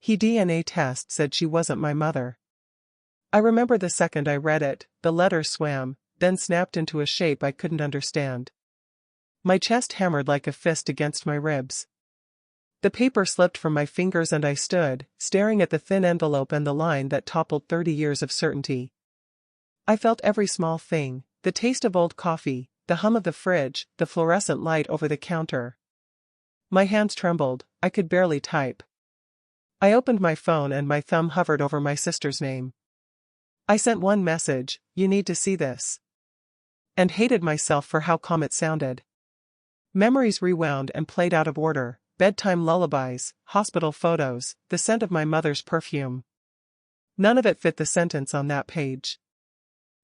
He DNA test said she wasn't my mother. I remember the second I read it, the letter swam, then snapped into a shape I couldn't understand. My chest hammered like a fist against my ribs. The paper slipped from my fingers and I stood, staring at the thin envelope and the line that toppled 30 years of certainty. I felt every small thing, the taste of old coffee, the hum of the fridge, the fluorescent light over the counter. My hands trembled, I could barely type. I opened my phone and my thumb hovered over my sister's name. I sent one message, "You need to see this." And hated myself for how calm it sounded. Memories rewound and played out of order, bedtime lullabies, hospital photos, the scent of my mother's perfume. None of it fit the sentence on that page.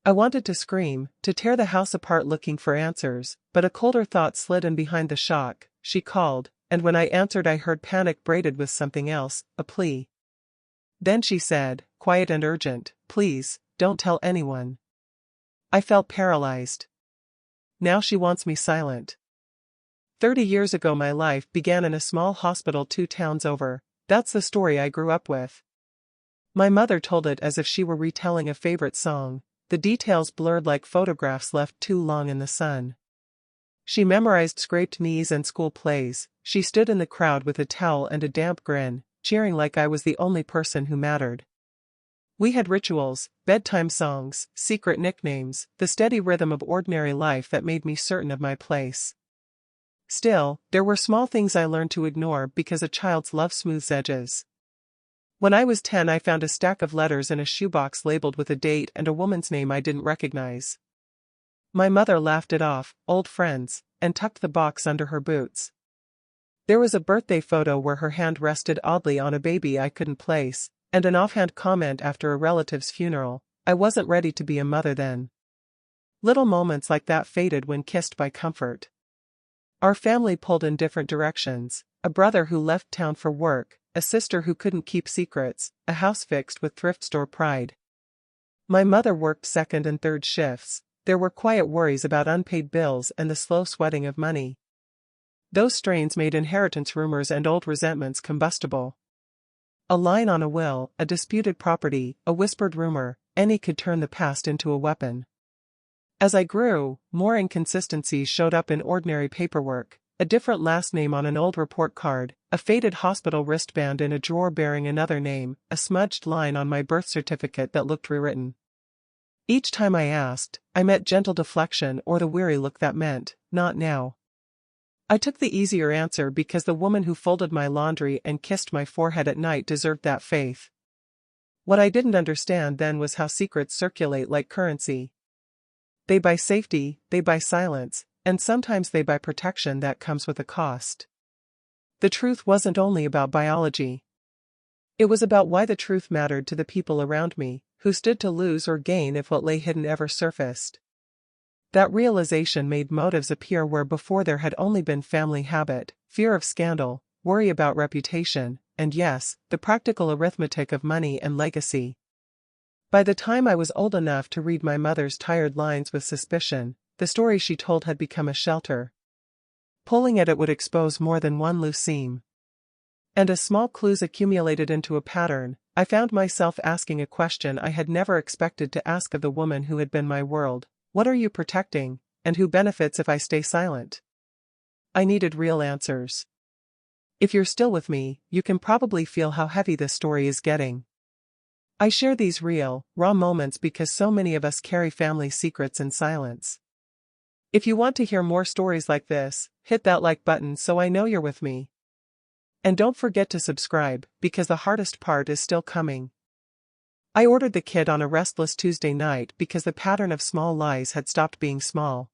I wanted to scream, to tear the house apart looking for answers, but a colder thought slid in behind the shock. She called, and when I answered I heard panic braided with something else, a plea. Then she said, quiet and urgent, "Please, don't tell anyone." I felt paralyzed. Now she wants me silent. 30 years ago my life began in a small hospital 2 towns over. That's the story I grew up with. My mother told it as if she were retelling a favorite song, the details blurred like photographs left too long in the sun. She memorized scraped knees and school plays. She stood in the crowd with a towel and a damp grin, cheering like I was the only person who mattered. We had rituals, bedtime songs, secret nicknames, the steady rhythm of ordinary life that made me certain of my place. Still, there were small things I learned to ignore because a child's love smooths edges. When I was 10 I found a stack of letters in a shoebox labeled with a date and a woman's name I didn't recognize. My mother laughed it off, old friends, and tucked the box under her boots. There was a birthday photo where her hand rested oddly on a baby I couldn't place, and an offhand comment after a relative's funeral, "I wasn't ready to be a mother then." Little moments like that faded when kissed by comfort. Our family pulled in different directions, a brother who left town for work, a sister who couldn't keep secrets, a house fixed with thrift store pride. My mother worked second and third shifts. There were quiet worries about unpaid bills and the slow sweating of money. Those strains made inheritance rumors and old resentments combustible. A line on a will, a disputed property, a whispered rumor, any could turn the past into a weapon. As I grew, more inconsistencies showed up in ordinary paperwork, a different last name on an old report card, a faded hospital wristband in a drawer bearing another name, a smudged line on my birth certificate that looked rewritten. Each time I asked, I met gentle deflection or the weary look that meant, "Not now." I took the easier answer because the woman who folded my laundry and kissed my forehead at night deserved that faith. What I didn't understand then was how secrets circulate like currency. They buy safety, they buy silence, and sometimes they buy protection that comes with a cost. The truth wasn't only about biology. It was about why the truth mattered to the people around me, who stood to lose or gain if what lay hidden ever surfaced. That realization made motives appear where before there had only been family habit, fear of scandal, worry about reputation, and yes, the practical arithmetic of money and legacy. By the time I was old enough to read my mother's tired lines with suspicion, the story she told had become a shelter. Pulling at it would expose more than one loose seam. And as small clues accumulated into a pattern, I found myself asking a question I had never expected to ask of the woman who had been my world. What are you protecting, and who benefits if I stay silent? I needed real answers. If you're still with me, you can probably feel how heavy this story is getting. I share these real, raw moments because so many of us carry family secrets in silence. If you want to hear more stories like this, hit that like button so I know you're with me. And don't forget to subscribe, because the hardest part is still coming. I ordered the kit on a restless Tuesday night because the pattern of small lies had stopped being small.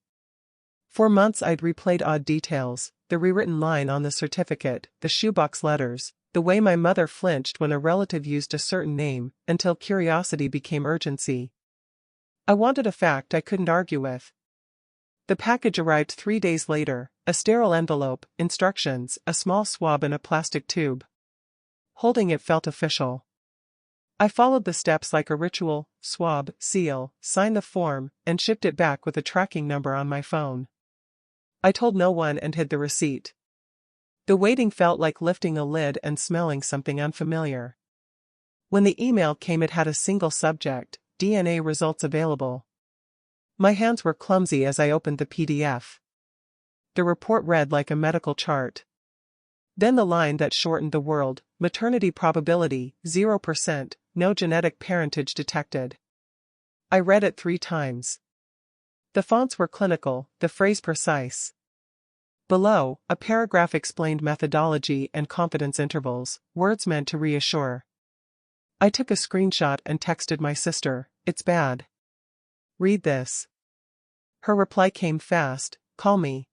For months I'd replayed odd details, the rewritten line on the certificate, the shoebox letters, the way my mother flinched when a relative used a certain name, until curiosity became urgency. I wanted a fact I couldn't argue with. The package arrived 3 days later, a sterile envelope, instructions, a small swab in a plastic tube. Holding it felt official. I followed the steps like a ritual: swab, seal, sign the form, and shipped it back with a tracking number on my phone. I told no one and hid the receipt. The waiting felt like lifting a lid and smelling something unfamiliar. When the email came, it had a single subject: DNA results available. My hands were clumsy as I opened the PDF. The report read like a medical chart. Then the line that shortened the word: maternity probability, 0%, no genetic parentage detected. I read it 3 times. The fonts were clinical, the phrase precise. Below, a paragraph explained methodology and confidence intervals, words meant to reassure. I took a screenshot and texted my sister, "It's bad. Read this." Her reply came fast, "Call me."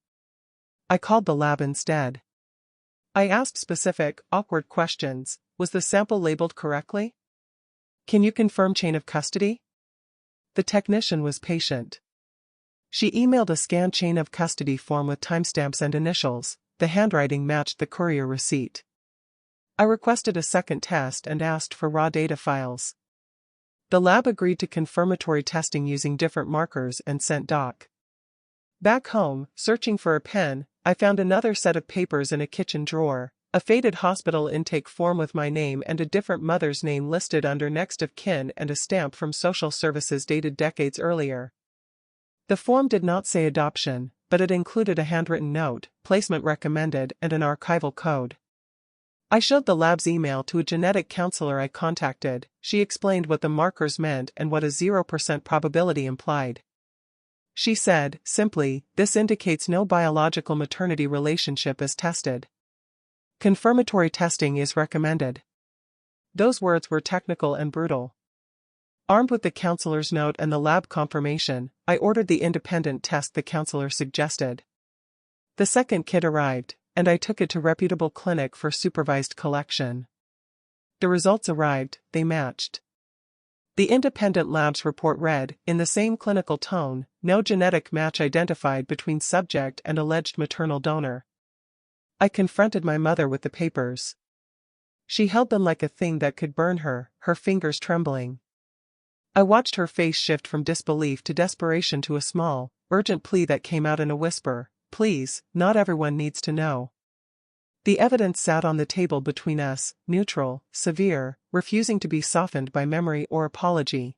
I called the lab instead. I asked specific, awkward questions. Was the sample labeled correctly? Can you confirm chain of custody? The technician was patient. She emailed a scanned chain of custody form with timestamps and initials. The handwriting matched the courier receipt. I requested a second test and asked for raw data files. The lab agreed to confirmatory testing using different markers and sent doc. Back home, searching for a pen, I found another set of papers in a kitchen drawer, a faded hospital intake form with my name and a different mother's name listed under next of kin and a stamp from social services dated decades earlier. The form did not say adoption, but it included a handwritten note, placement recommended, and an archival code. I showed the lab's email to a genetic counselor I contacted. She explained what the markers meant and what a 0% probability implied. She said, simply, "This indicates no biological maternity relationship is tested. Confirmatory testing is recommended." Those words were technical and brutal. Armed with the counselor's note and the lab confirmation, I ordered the independent test the counselor suggested. The second kit arrived, and I took it to a reputable clinic for supervised collection. The results arrived, they matched. The independent lab's report read, in the same clinical tone, "No genetic match identified between subject and alleged maternal donor." I confronted my mother with the papers. She held them like a thing that could burn her, her fingers trembling. I watched her face shift from disbelief to desperation to a small, urgent plea that came out in a whisper, "Please, not everyone needs to know." The evidence sat on the table between us, neutral, severe, refusing to be softened by memory or apology.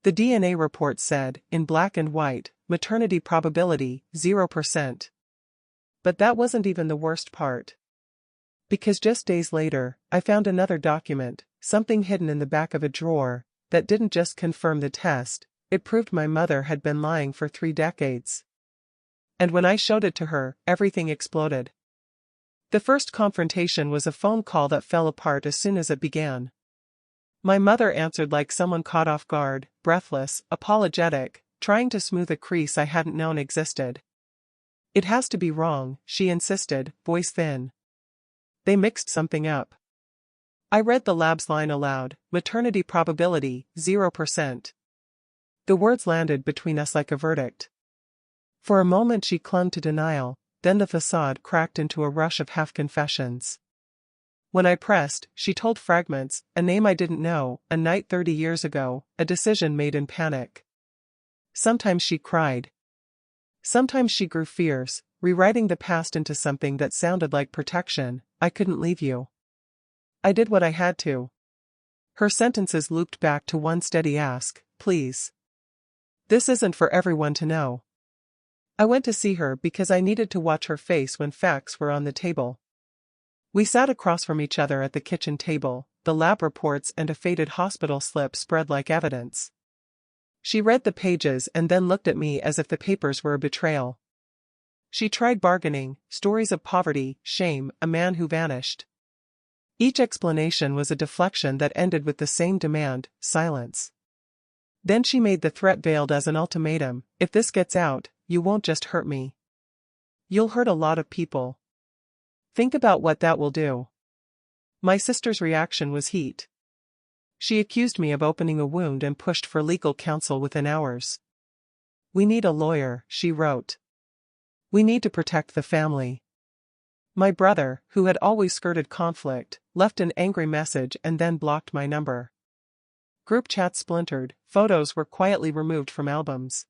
The DNA report said, in black and white, maternity probability, 0%. But that wasn't even the worst part. Because just days later, I found another document, something hidden in the back of a drawer, that didn't just confirm the test, it proved my mother had been lying for 3 decades. And when I showed it to her, everything exploded. The first confrontation was a phone call that fell apart as soon as it began. My mother answered like someone caught off guard, breathless, apologetic, trying to smooth a crease I hadn't known existed. "It has to be wrong," she insisted, voice thin. "They mixed something up." I read the lab's line aloud, "Maternity probability, 0%. The words landed between us like a verdict. For a moment she clung to denial, then the facade cracked into a rush of half-confessions. When I pressed, she told fragments, a name I didn't know, a night 30 years ago, a decision made in panic. Sometimes she cried. Sometimes she grew fierce, rewriting the past into something that sounded like protection. "I couldn't leave you. I did what I had to." Her sentences looped back to one steady ask, "Please. This isn't for everyone to know." I went to see her because I needed to watch her face when facts were on the table. We sat across from each other at the kitchen table, the lab reports and a faded hospital slip spread like evidence. She read the pages and then looked at me as if the papers were a betrayal. She tried bargaining, stories of poverty, shame, a man who vanished. Each explanation was a deflection that ended with the same demand, silence. Then she made the threat veiled as an ultimatum, "If this gets out, you won't just hurt me. You'll hurt a lot of people. Think about what that will do." My sister's reaction was heat. She accused me of opening a wound and pushed for legal counsel within hours. "We need a lawyer," she wrote. "We need to protect the family." My brother, who had always skirted conflict, left an angry message and then blocked my number. Group chats splintered, photos were quietly removed from albums.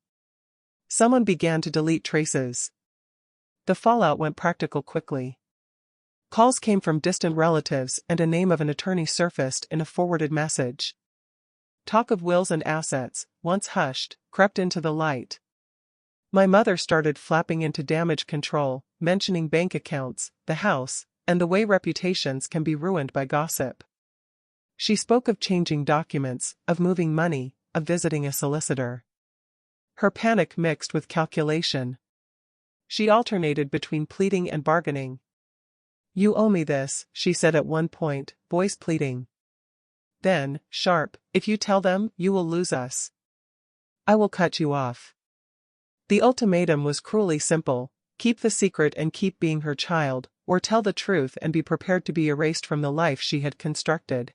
Someone began to delete traces. The fallout went practical quickly. Calls came from distant relatives and a name of an attorney surfaced in a forwarded message. Talk of wills and assets, once hushed, crept into the light. My mother started flapping into damage control, mentioning bank accounts, the house, and the way reputations can be ruined by gossip. She spoke of changing documents, of moving money, of visiting a solicitor. Her panic mixed with calculation. She alternated between pleading and bargaining. "You owe me this," she said at one point, voice pleading. Then, sharp, "If you tell them, you will lose us. I will cut you off." The ultimatum was cruelly simple: keep the secret and keep being her child, or tell the truth and be prepared to be erased from the life she had constructed.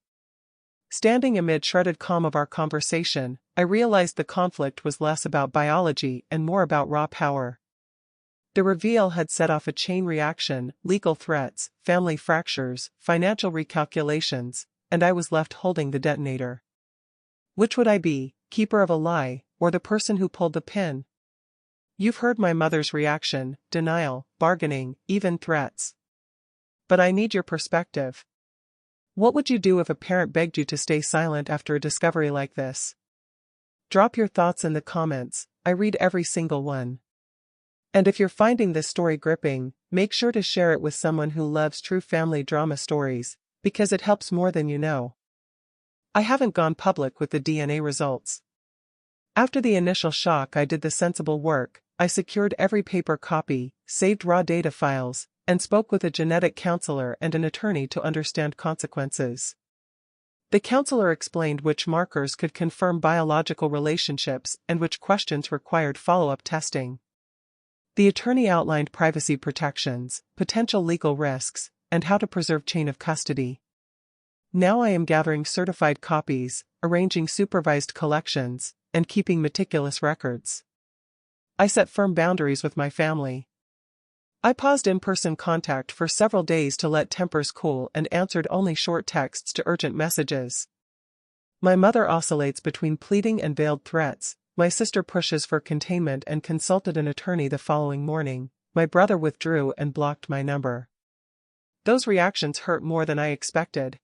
Standing amid shredded calm of our conversation, I realized the conflict was less about biology and more about raw power. The reveal had set off a chain reaction: legal threats, family fractures, financial recalculations, and I was left holding the detonator. Which would I be, keeper of a lie, or the person who pulled the pin? You've heard my mother's reaction: denial, bargaining, even threats. But I need your perspective. What would you do if a parent begged you to stay silent after a discovery like this? Drop your thoughts in the comments. I read every single one. And if you're finding this story gripping, make sure to share it with someone who loves true family drama stories, because it helps more than you know. I haven't gone public with the DNA results. After the initial shock, I did the sensible work. I secured every paper copy, saved raw data files, and spoke with a genetic counselor and an attorney to understand consequences. The counselor explained which markers could confirm biological relationships and which questions required follow-up testing. The attorney outlined privacy protections, potential legal risks, and how to preserve chain of custody. Now I am gathering certified copies, arranging supervised collections, and keeping meticulous records. I set firm boundaries with my family. I paused in-person contact for several days to let tempers cool and answered only short texts to urgent messages. My mother oscillates between pleading and veiled threats. My sister pushes for containment and consulted an attorney the following morning. My brother withdrew and blocked my number. Those reactions hurt more than I expected.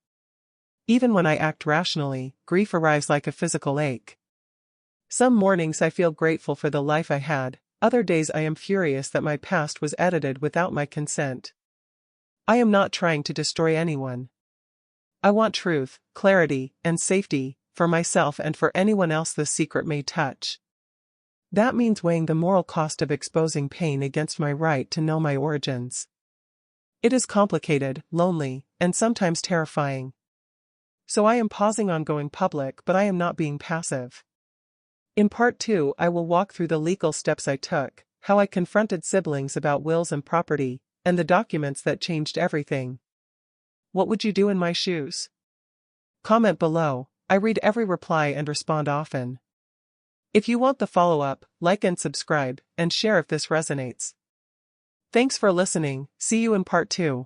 Even when I act rationally, grief arrives like a physical ache. Some mornings I feel grateful for the life I had. Other days I am furious that my past was edited without my consent. I am not trying to destroy anyone. I want truth, clarity, and safety, for myself and for anyone else the secret may touch. That means weighing the moral cost of exposing pain against my right to know my origins. It is complicated, lonely, and sometimes terrifying. So I am pausing on going public, but I am not being passive. In part 2, I will walk through the legal steps I took, how I confronted siblings about wills and property, and the documents that changed everything. What would you do in my shoes? Comment below. I read every reply and respond often. If you want the follow-up, like and subscribe, and share if this resonates. Thanks for listening. See you in part 2.